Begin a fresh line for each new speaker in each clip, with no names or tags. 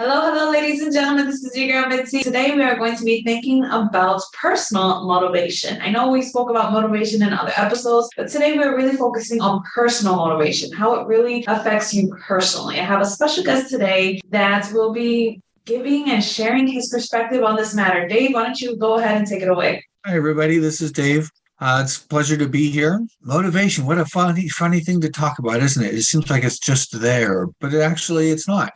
Hello, ladies and gentlemen. This is your girl, Mitzi. Today, we are going to be thinking about personal motivation. I know we spoke about motivation in other episodes, but today we're really focusing on personal motivation, how it really affects you personally. I have a special guest today that will be giving and sharing his perspective on this matter. Dave, why don't you go ahead and take it away?
Hi, everybody. This is Dave. It's a pleasure to be here. Motivation, what a funny thing to talk about, isn't it? It seems like it's just there, but it's not.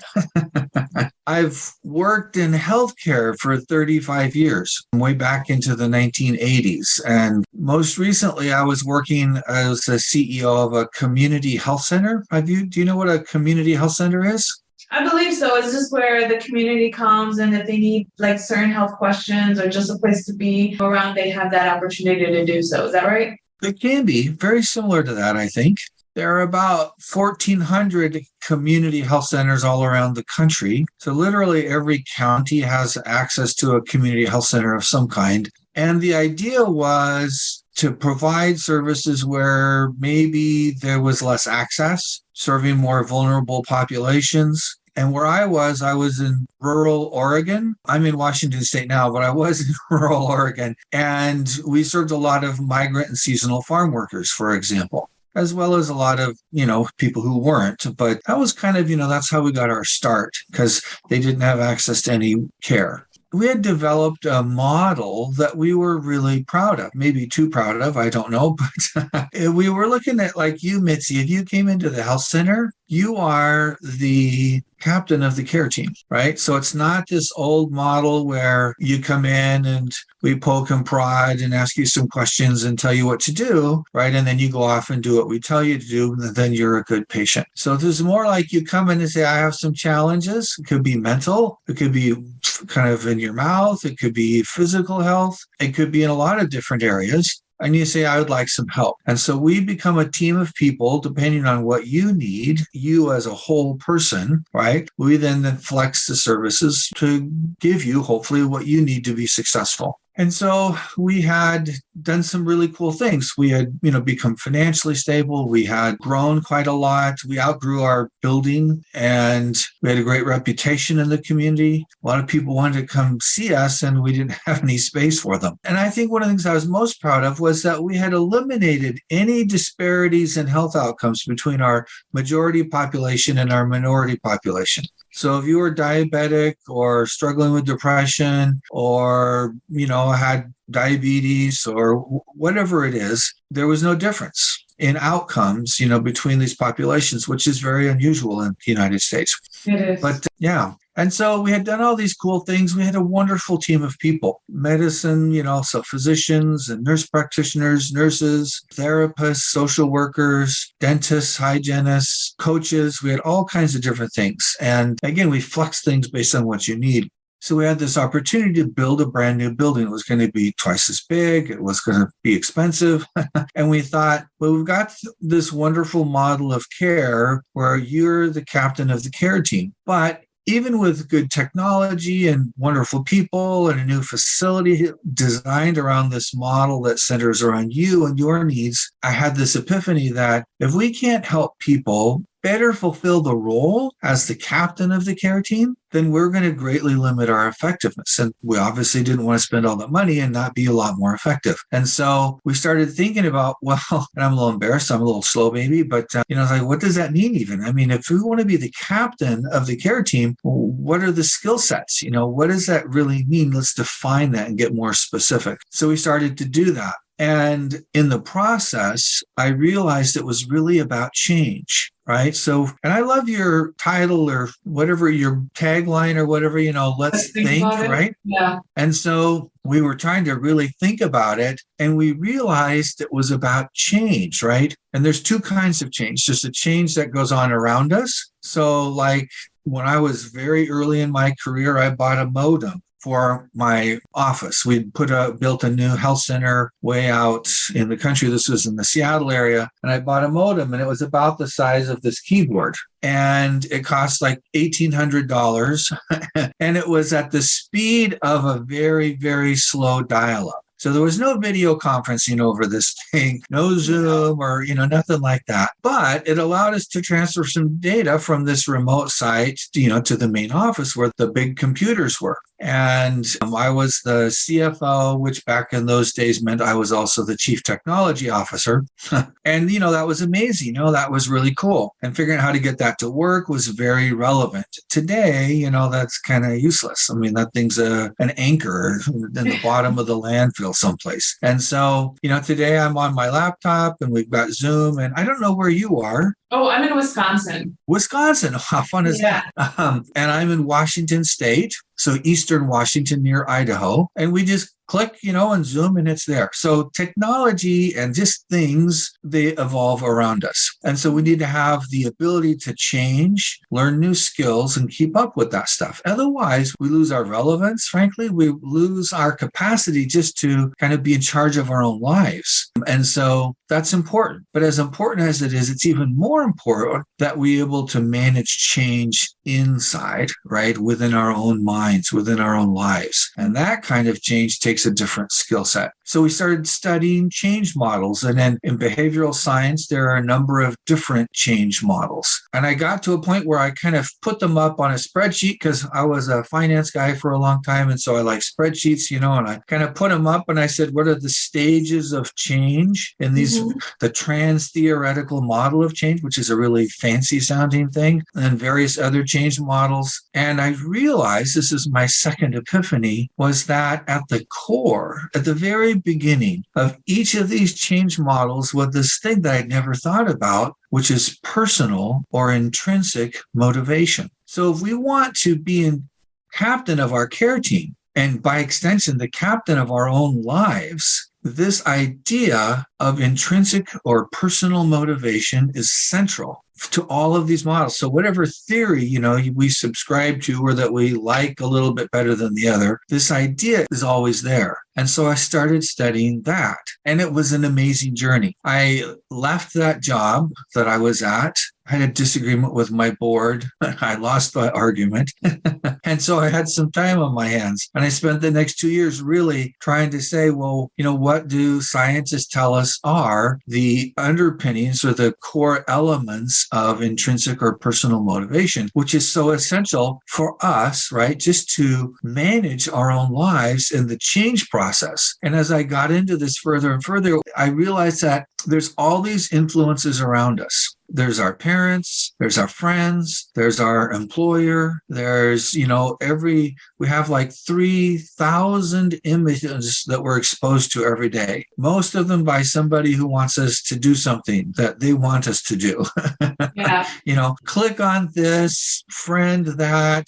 I've worked in healthcare for 35 years, way back into the 1980s. And most recently, I was working as the CEO of a community health center. Do you know what a community health center is?
I believe so. It's just where the community comes, and if they need like certain health questions or just a place to be around, they have that opportunity to do so. Is that right?
It can be very similar to that, I think. There are about 1,400 community health centers all around the country. So literally every county has access to a community health center of some kind. And the idea was to provide services where maybe there was less access, serving more vulnerable populations. And where I was in rural Oregon. I'm in Washington State now, but I was in rural Oregon. And we served a lot of migrant and seasonal farm workers, for example, as well as a lot of, people who weren't. But that was kind of, that's how we got our start, because they didn't have access to any care. We had developed a model that we were really proud of, maybe too proud of, I don't know. But we were looking at, like you, Mitzi, if you came into the health center, you are the captain of the care team, right? So it's not this old model where you come in and we poke and prod and ask you some questions and tell you what to do, right? And then you go off and do what we tell you to do, and then you're a good patient. So there's more like you come in and say, I have some challenges. It could be mental. It could be kind of in your mouth. It could be physical health. It could be in a lot of different areas. And you say, I would like some help. And so we become a team of people, depending on what you need, you as a whole person, right? We then flex the services to give you, hopefully, what you need to be successful. And so we had done some really cool things. We had, become financially stable. We had grown quite a lot. We outgrew our building, and we had a great reputation in the community. A lot of people wanted to come see us, and we didn't have any space for them. And I think one of the things I was most proud of was that we had eliminated any disparities in health outcomes between our majority population and our minority population. So if you were diabetic or struggling with depression or, had diabetes or whatever it is, there was no difference in outcomes, between these populations, which is very unusual in the United States.
It is.
But yeah. And so we had done all these cool things. We had a wonderful team of people, medicine, so physicians and nurse practitioners, nurses, therapists, social workers, dentists, hygienists, coaches. We had all kinds of different things. And again, we flex things based on what you need. So we had this opportunity to build a brand new building. It was going to be twice as big. It was going to be expensive. And we thought, well, we've got this wonderful model of care where you're the captain of the care team. But even with good technology and wonderful people and a new facility designed around this model that centers around you and your needs, I had this epiphany that if we can't help people better fulfill the role as the captain of the care team, then we're going to greatly limit our effectiveness. And we obviously didn't want to spend all that money and not be a lot more effective. And so we started thinking about, well, and I'm a little embarrassed, I'm a little slow maybe, but it's like, what does that mean even? I mean, if we want to be the captain of the care team, what are the skill sets? What does that really mean? Let's define that and get more specific. So we started to do that. And in the process, I realized it was really about change, right? So, and I love your title or whatever, your tagline or whatever, let's think, right?
Yeah.
And so we were trying to really think about it, and we realized it was about change, right? And there's two kinds of change. There's a change that goes on around us. So like when I was very early in my career, I bought a modem for my office. We built a new health center way out in the country. This was in the Seattle area. And I bought a modem, and it was about the size of this keyboard. And it cost like $1,800. And it was at the speed of a very, very slow dial-up. So there was no video conferencing over this thing, no Zoom or, nothing like that. But it allowed us to transfer some data from this remote site, to the main office where the big computers were. And I was the CFO, which back in those days meant I was also the chief technology officer. And, that was amazing. That was really cool. And figuring out how to get that to work was very relevant. Today, that's kind of useless. I mean, that thing's an anchor in the bottom of the landfill someplace. And so, today I'm on my laptop and we've got Zoom, and I don't know where you are.
Oh, I'm in Wisconsin.
Wisconsin. How fun is that? And I'm in Washington State, so Eastern Washington near Idaho. And we just click, and Zoom, and it's there. So technology and just things, they evolve around us. And so we need to have the ability to change, learn new skills, and keep up with that stuff. Otherwise, we lose our relevance. Frankly, we lose our capacity just to kind of be in charge of our own lives. And so that's important. But as important as it is, it's even more important that we're able to manage change inside, right? Within our own minds, within our own lives. And that kind of change takes a different skill set. So we started studying change models. And then in behavioral science, there are a number of different change models. And I got to a point where I kind of put them up on a spreadsheet because I was a finance guy for a long time. And so I like spreadsheets, and I kind of put them up and I said, what are the stages of change in these, the trans-theoretical model of change, which is a really fancy sounding thing, and various other change models. And I realized, this is my second epiphany, was that at the core, at the very beginning of each of these change models was this thing that I'd never thought about, which is personal or intrinsic motivation. So if we want to be captain of our care team, and by extension, the captain of our own lives, this idea of intrinsic or personal motivation is central to all of these models. So whatever theory, we subscribe to or that we like a little bit better than the other, this idea is always there. And so I started studying that. And it was an amazing journey. I left that job that I was at. I had a disagreement with my board. I lost the argument. And so I had some time on my hands. And I spent the next 2 years really trying to say, well, what do scientists tell us are the underpinnings or the core elements of intrinsic or personal motivation, which is so essential for us, right? Just to manage our own lives in the change process. And as I got into this further and further, I realized that there's all these influences around us. There's our parents, there's our friends, there's our employer, there's, we have like 3,000 images that we're exposed to every day. Most of them by somebody who wants us to do something that they want us to do.
Yeah.
Click on this, friend that,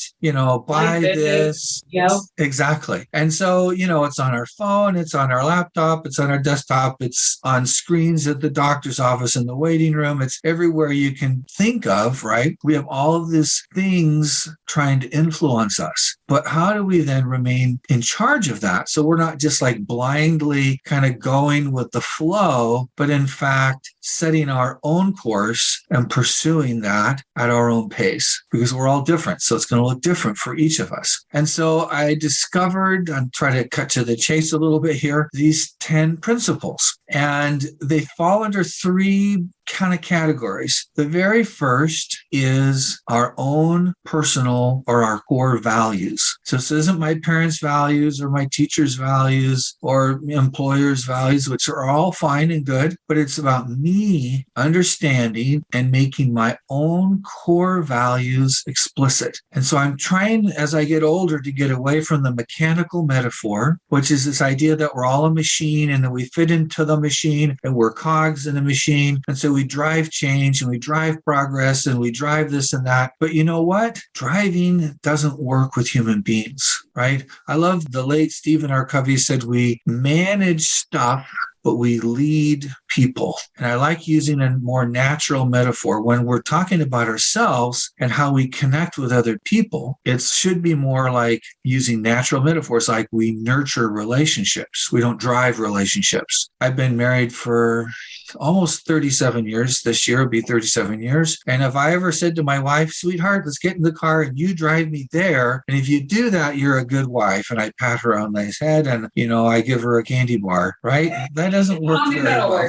buy this.
Yep.
Exactly. And so, it's on our phone, it's on our laptop, it's on our desktop, it's on screens at the doctor's office in the waiting room. It's everywhere you can think of, right? We have all of these things trying to influence us. But how do we then remain in charge of that? So we're not just like blindly kind of going with the flow, but in fact, setting our own course and pursuing that at our own pace, because we're all different. So it's going to look different for each of us. And so I discovered, I'm trying to cut to the chase a little bit here, these 10 principles. And they fall under 3 kind of categories. The very first is our own personal or our core values. So this isn't my parents' values or my teacher's values or employer's values, which are all fine and good, but it's about me understanding and making my own core values explicit. And so I'm trying, as I get older, to get away from the mechanical metaphor, which is this idea that we're all a machine and that we fit into the machine and we're cogs in a machine. And so we drive change and we drive progress and we drive this and that. But you know what? Driving doesn't work with human beings, right? I love the late Stephen R. Covey said, we manage stuff, but we lead people. And I like using a more natural metaphor. When we're talking about ourselves and how we connect with other people, it should be more like using natural metaphors, like we nurture relationships. We don't drive relationships. I've been married for almost 37 years. This year will be 37 years. And if I ever said to my wife, sweetheart, let's get in the car and you drive me there. And if you do that, you're a good wife. And I pat her on the head and, I give her a candy bar, right? That doesn't work very well.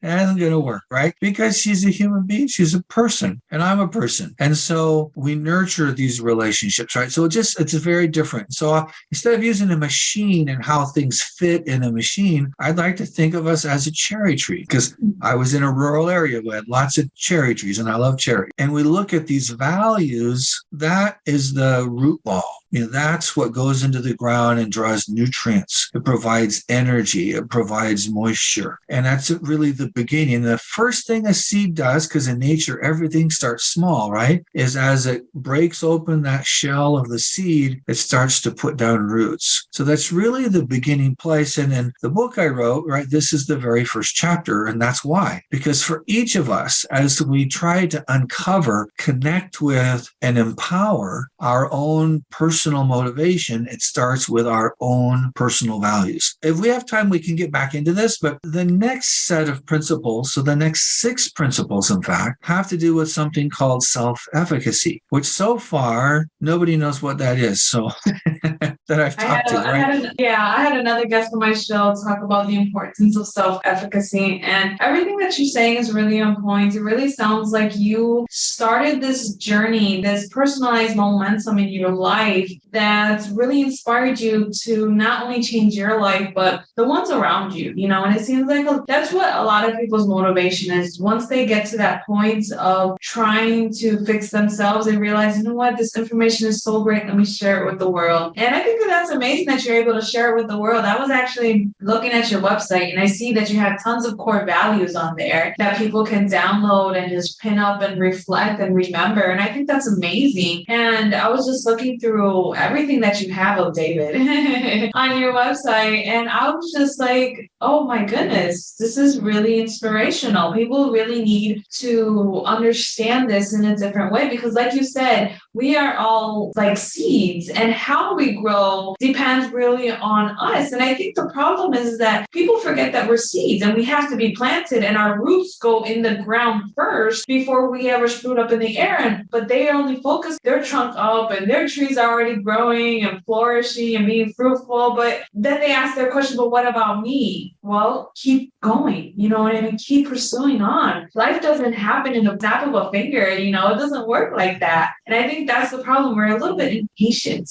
That isn't going to work, right? Because she's a human being. She's a person and I'm a person. And so we nurture these relationships, right? So it's very different. So instead of using a machine and how things fit in a machine, I'd like to think of us as a cherry tree, because I was in a rural area where had lots of cherry trees and I love cherry. And we look at these values, that is the root ball. That's what goes into the ground and draws nutrients. It provides energy. It provides moisture. And that's really the beginning. The first thing a seed does, because in nature, everything starts small, right? Is as it breaks open that shell of the seed, it starts to put down roots. So that's really the beginning place. And in the book I wrote, right, this is the very first chapter. And that's why. Because for each of us, as we try to uncover, connect with, and empower our own personal motivation, it starts with our own personal values. If we have time, we can get back into this, but the next set of principles, so the next 6 principles, in fact, have to do with something called self-efficacy, which so far, nobody knows what that is. So that I've talked to, right?
I had another guest on my show talk about the importance of self-efficacy, and everything that you're saying is really on point. It really sounds like you started this journey, this personalized momentum in your life that's really inspired you to not only change your life, but the ones around you, and it seems like that's what a lot of people's motivation is. Once they get to that point of trying to fix themselves, they realize, you know what, this information is so great, let me share it with the world. And I think that's amazing that you're able to share it with the world. I was actually looking at your website and I see that you have tons of core values on there that people can download and just pin up and reflect and remember. And I think that's amazing. And I was just looking through everything that you have of David on your website, and I was just like, oh my goodness, this is really inspirational. People really need to understand this in a different way, because like you said, we are all like seeds, and how we grow depends really on us. And I think the problem is that people forget that we're seeds and we have to be planted, and our roots go in the ground first before we ever sprout up in the air. But they only focus their trunk up and their trees are already growing and flourishing and being fruitful. But then they ask their question, but what about me? Well, keep going, you know what I mean? Keep pursuing on. Life doesn't happen in the snap of a finger, it doesn't work like that. And I think that's the problem. We're a little bit impatient,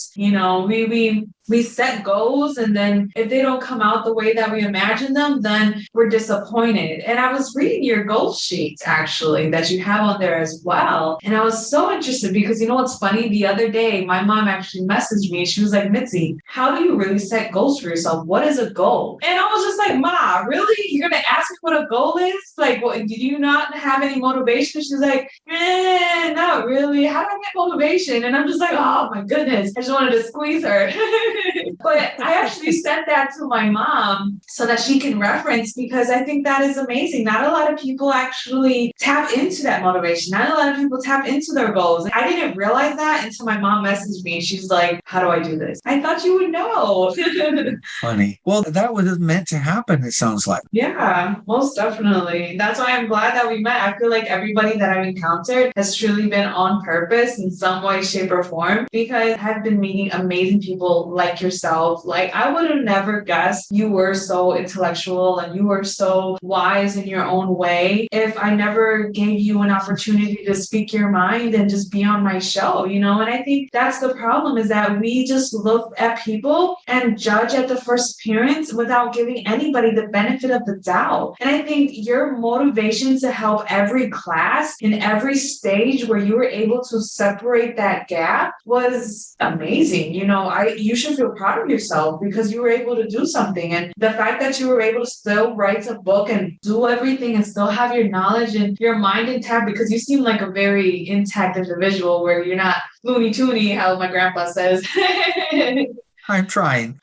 we set goals, and then if they don't come out the way that we imagine them, then we're disappointed. And I was reading your goal sheet, actually, that you have on there as well. And I was so interested because what's funny? The other day, my mom actually messaged me. She was like, Mitzi, how do you really set goals for yourself? What is a goal? And I was just like, Ma, really? You're going to ask me what a goal is? Like, what, did you not have any motivation? She's like, not really. How do I get motivation? And I'm just like, oh my goodness. I just wanted to squeeze her. But I actually sent that to my mom so that she can reference, because I think that is amazing. Not a lot of people actually tap into that motivation. Not a lot of people tap into their goals. I didn't realize that until my mom messaged me. She's like, how do I do this? I thought you would know.
Funny. Well, that was meant to happen, it sounds like.
Yeah, most definitely. That's why I'm glad that we met. I feel like everybody that I've encountered has truly been on purpose in some way, shape, or form, because I've been meeting amazing people like yourself. Like, I would have never guessed you were so intellectual and you were so wise in your own way if I never gave you an opportunity to speak your mind and just be on my show, And I think that's the problem, is that we just look at people and judge at the first appearance without giving anybody the benefit of the doubt. And I think your motivation to help every class in every stage where you were able to separate that gap was amazing. You should feel proud of yourself because you were able to do something. And the fact that you were able to still write a book and do everything and still have your knowledge and your mind intact, because you seem like a very intact individual where you're not loony toony, how my grandpa says.
I'm trying.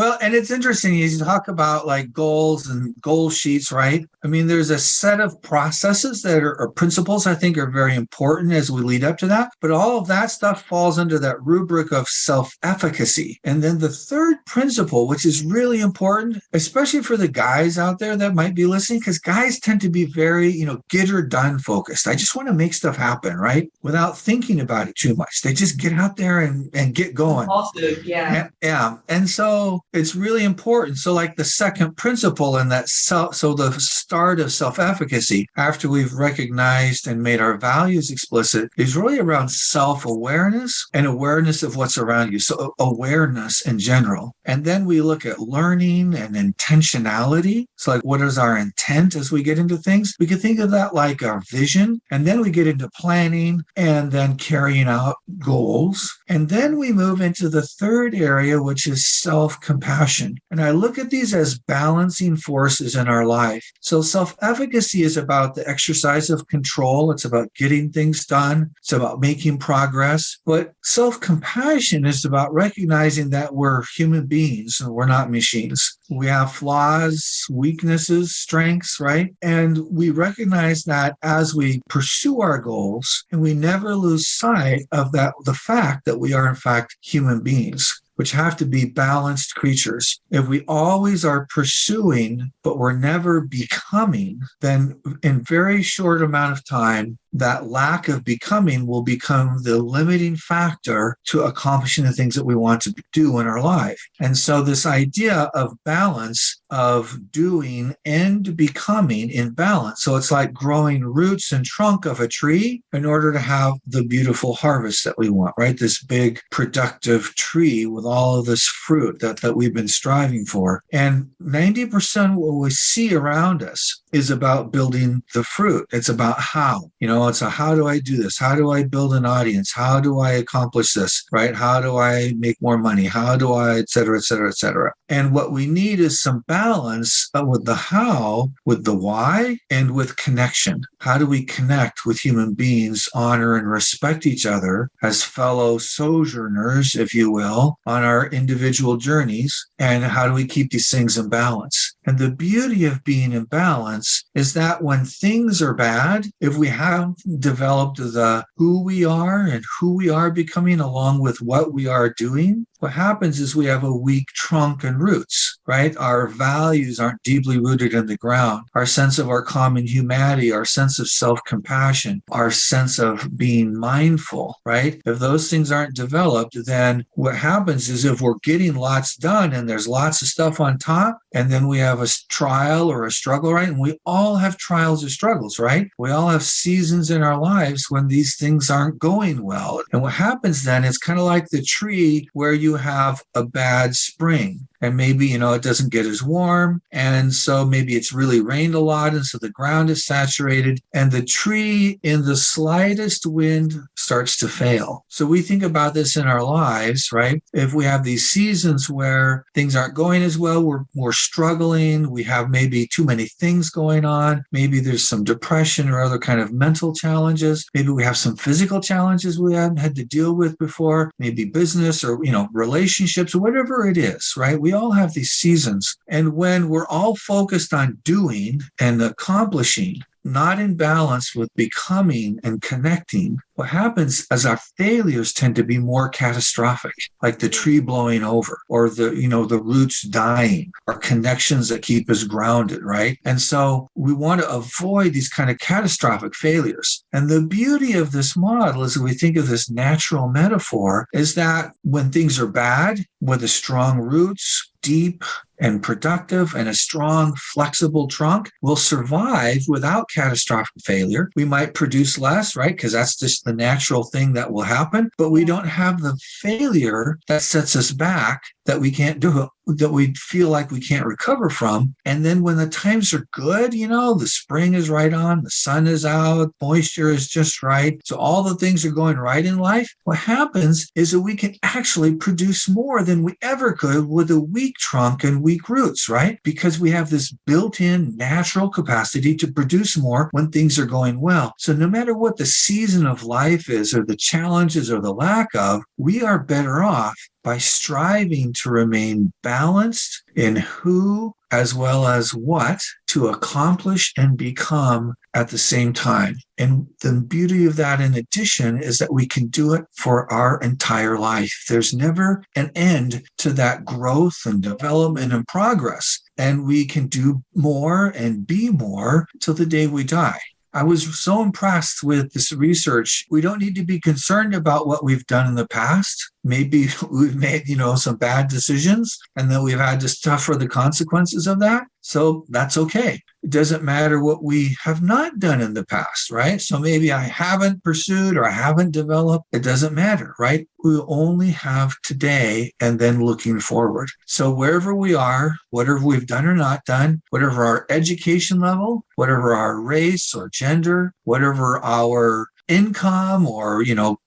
Well, and it's interesting as you talk about like goals and goal sheets, right? I mean, there's a set of processes that are, or principles I think are very important as we lead up to that. But all of that stuff falls under that rubric of self-efficacy. And then the third principle, which is really important, especially for the guys out there that might be listening, because guys tend to be very, get her done focused. I just want to make stuff happen, right? Without thinking about it too much. They just get out there and get going.
Also, yeah.
Yeah. And so it's really important. So like the second principle in that so the start of self-efficacy, after we've recognized and made our values explicit, is really around self-awareness and awareness of what's around you. So awareness in general. And then we look at learning and intentionality. So like, what is our intent as we get into things? We can think of that like our vision. And then we get into planning and then carrying out goals. And then we move into the third area, which is self-compassion. And I look at these as balancing forces in our life. So self-efficacy is about the exercise of control. It's about getting things done. It's about making progress. But self-compassion is about recognizing that we're human beings and we're not machines. We have flaws, weaknesses, strengths, right? And we recognize that as we pursue our goals, and we never lose sight of that, the fact that we are in fact human beings, which have to be balanced creatures. If we always are pursuing, but we're never becoming, then in very short amount of time, that lack of becoming will become the limiting factor to accomplishing the things that we want to do in our life. And so this idea of balance, of doing and becoming in balance. So it's like growing roots and trunk of a tree in order to have the beautiful harvest that we want, right? This big productive tree with all of this fruit that we've been striving for. And 90% of what we see around us is about building the fruit. It's about how, it's a how do I do this? How do I build an audience? How do I accomplish this, right? How do I make more money? How do I, et cetera, et cetera, et cetera. And what we need is some balance with the how, with the why, and with connection. How do we connect with human beings, honor and respect each other as fellow sojourners, if you will, on our individual journeys? And how do we keep these things in balance? And the beauty of being in balance is that when things are bad, if we have developed the who we are and who we are becoming along with what we are doing, what happens is we have a weak trunk and roots, right? Our values aren't deeply rooted in the ground. Our sense of our common humanity, our sense of self-compassion, our sense of being mindful, right? If those things aren't developed, then what happens is if we're getting lots done and there's lots of stuff on top, and then we have a trial or a struggle, right? And we all have trials or struggles, right? We all have seasons in our lives when these things aren't going well. And what happens then is kind of like the tree where you have a bad spring. And maybe, it doesn't get as warm. And so maybe it's really rained a lot. And so the ground is saturated and the tree in the slightest wind starts to fail. So we think about this in our lives, right? If we have these seasons where things aren't going as well, we're struggling. We have maybe too many things going on. Maybe there's some depression or other kind of mental challenges. Maybe we have some physical challenges we haven't had to deal with before, maybe business or, relationships or whatever it is, right? We all have these seasons. And when we're all focused on doing and accomplishing, not in balance with becoming and connecting, what happens is our failures tend to be more catastrophic, like the tree blowing over or the roots dying, or connections that keep us grounded, right? And so we want to avoid these kind of catastrophic failures. And the beauty of this model is, if we think of this natural metaphor, is that when things are bad, with the strong roots, deep and productive, and a strong, flexible trunk, will survive without catastrophic failure. We might produce less, right? Because that's just the natural thing that will happen. But we don't have the failure that sets us back, that we can't do, that we feel like we can't recover from. And then when the times are good, the spring is right on, the sun is out, moisture is just right. So all the things are going right in life. What happens is that we can actually produce more than we ever could with a weak trunk and weak roots, right? Because we have this built-in natural capacity to produce more when things are going well. So no matter what the season of life is, or the challenges or the lack of, we are better off by striving striving to remain balanced in who as well as what to accomplish and become at the same time. And the beauty of that, in addition, is that we can do it for our entire life. There's never an end to that growth and development and progress. And we can do more and be more till the day we die. I was so impressed with this research. We don't need to be concerned about what we've done in the past. Maybe we've made, some bad decisions and then we've had to suffer the consequences of that. So that's okay. It doesn't matter what we have not done in the past, right? So maybe I haven't pursued or I haven't developed. It doesn't matter, right? We only have today and then looking forward. So wherever we are, whatever we've done or not done, whatever our education level, whatever our race or gender, whatever our income or,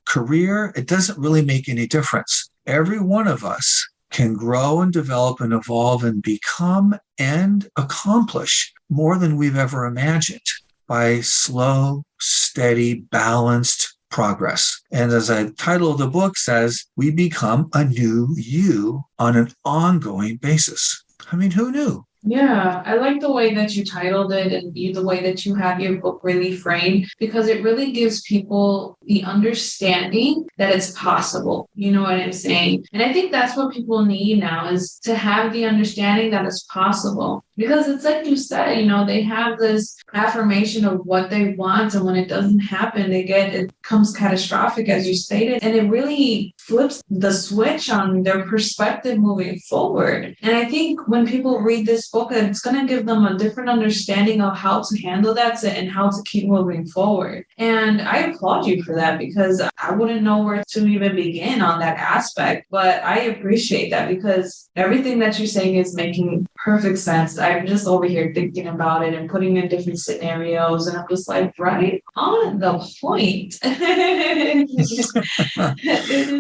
career, it doesn't really make any difference. Every one of us can grow and develop and evolve and become and accomplish more than we've ever imagined by slow, steady, balanced progress. And as the title of the book says, we become a new you on an ongoing basis. I mean, who knew?
Yeah, I like the way that you titled it and the way that you have your book really framed, because it really gives people the understanding that it's possible. You know what I'm saying? And I think that's what people need now, is to have the understanding that it's possible. Because it's like you said, they have this affirmation of what they want, and when it doesn't happen, it becomes catastrophic, as you stated, and it really flips the switch on their perspective moving forward. And I think when people read this book, it's going to give them a different understanding of how to handle that and how to keep moving forward. And I applaud you for that, because I wouldn't know where to even begin on that aspect. But I appreciate that, because everything that you're saying is making perfect sense. I'm just over here thinking about it and putting in different scenarios, and I'm just like, right on the point.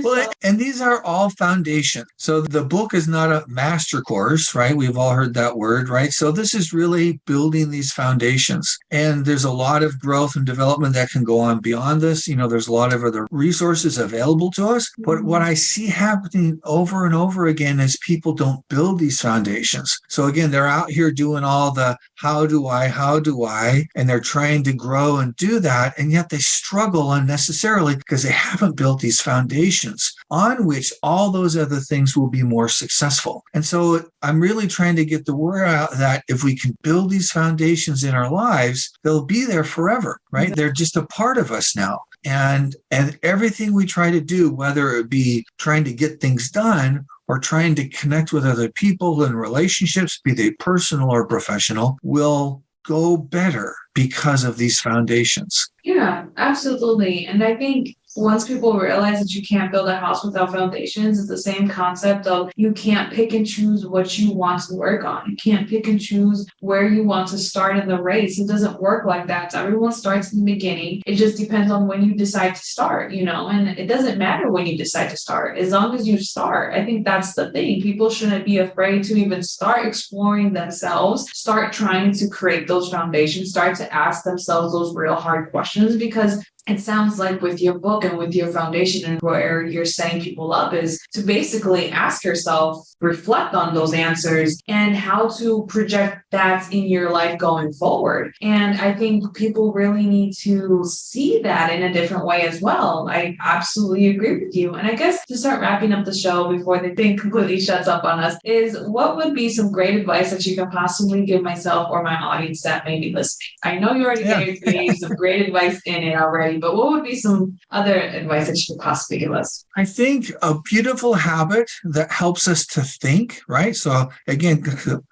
Well, and these are all foundations. So the book is not a master course, right? We've all heard that word, right? So this is really building these foundations. And there's a lot of growth and development that can go on beyond this. There's a lot of other resources available to us. But what I see happening over and over again is people don't build these foundations. So again, they're out here doing all the how do I, and they're trying to grow and do that. And yet they struggle unnecessarily because they haven't built these foundations on which all those other things will be more successful. And so I'm really trying to get the word out that if we can build these foundations in our lives, they'll be there forever, right? Mm-hmm. They're just a part of us now. And everything we try to do, whether it be trying to get things done or trying to connect with other people in relationships, be they personal or professional, will go better because of these foundations.
Yeah, absolutely. And I think once people realize that you can't build a house without foundations, it's the same concept of you can't pick and choose what you want to work on. You can't pick and choose where you want to start in the race. It doesn't work like that. So everyone starts in the beginning. It just depends on when you decide to start, and it doesn't matter when you decide to start, as long as you start. I think that's the thing. People shouldn't be afraid to even start exploring themselves, start trying to create those foundations, start to ask themselves those real hard questions, because it sounds like with your book and with your foundation and where you're setting people up is to basically ask yourself, reflect on those answers and how to project that in your life going forward. And I think people really need to see that in a different way as well. I absolutely agree with you. And I guess to start wrapping up the show before the thing completely shuts up on us is, what would be some great advice that you can possibly give myself or my audience that may be listening? I know you already gave some great advice in it already, but what would be some other advice that you could possibly give us?
I think a beautiful habit that helps us to think, right? So again,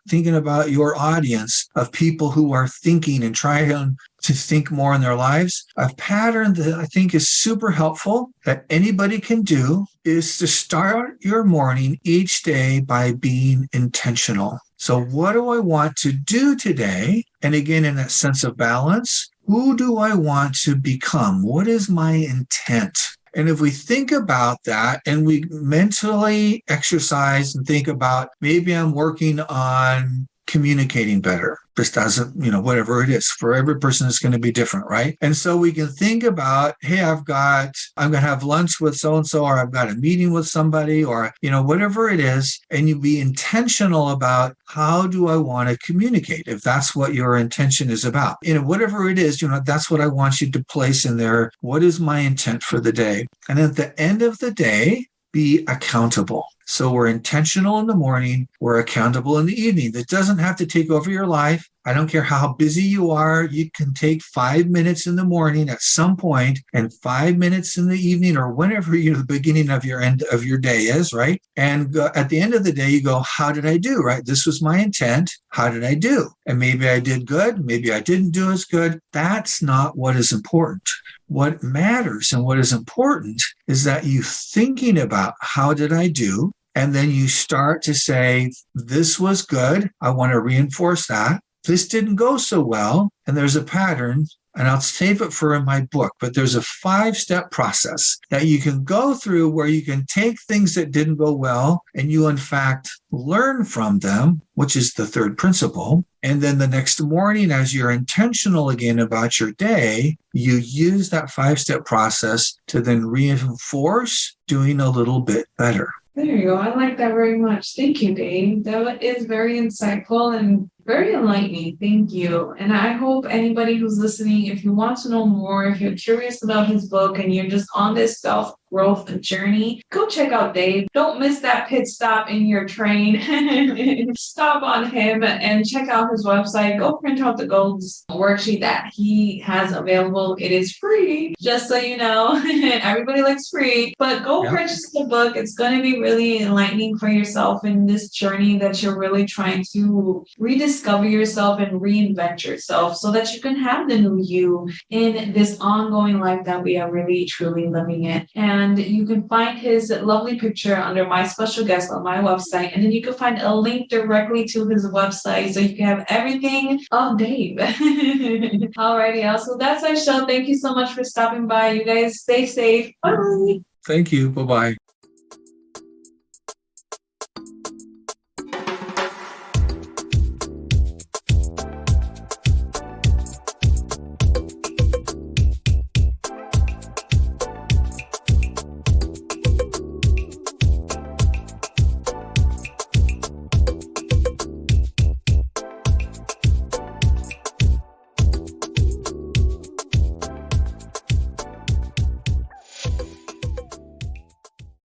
thinking about your audience of people who are thinking and trying to think more in their lives, a pattern that I think is super helpful that anybody can do is to start your morning each day by being intentional. So what do I want to do today? And again, in that sense of balance, who do I want to become? What is my intent? And if we think about that and we mentally exercise and think about, maybe I'm working on communicating better. Just doesn't, whatever it is. For every person, it's going to be different, right? And so we can think about, hey, I'm going to have lunch with so-and-so, or I've got a meeting with somebody, or, whatever it is. And you be intentional about, how do I want to communicate? If that's what your intention is about, whatever it is, that's what I want you to place in there. What is my intent for the day? And at the end of the day, be accountable. So we're intentional in the morning, we're accountable in the evening. That doesn't have to take over your life. I don't care how busy you are. You can take 5 minutes in the morning at some point and 5 minutes in the evening, or whenever the beginning of your end of your day is, right? And at the end of the day, you go, how did I do, right? This was my intent. How did I do? And maybe I did good. Maybe I didn't do as good. That's not what is important. What matters and what is important is that you thinking about, how did I do? And then you start to say, this was good. I want to reinforce that. This didn't go so well. And there's a pattern, and I'll save it for in my book, but there's a 5-step process that you can go through where you can take things that didn't go well and you, in fact, learn from them, which is the third principle. And then the next morning, as you're intentional again about your day, you use that 5-step process to then reinforce doing a little bit better.
There you go. I like that very much. Thank you, Dave. That is very insightful and very enlightening. Thank you. And I hope anybody who's listening, if you want to know more, if you're curious about his book and you're just on this self-growth journey, go check out Dave. Don't miss that pit stop in your train. Stop on him and check out his website. Go print out the goals worksheet that he has available. It is free, just so you know. Everybody likes free, but go purchase the book. It's going to be really enlightening for yourself in this journey that you're really trying to rediscover yourself and reinvent yourself so that you can have the new you in this ongoing life that we are really truly living in. And you can find his lovely picture under my special guest on my website, and then you can find a link directly to his website so you can have everything of Dave. Alrighty, y'all. So that's our show. Thank you so much for stopping by. You guys stay safe. Bye.
Thank you. Bye-bye.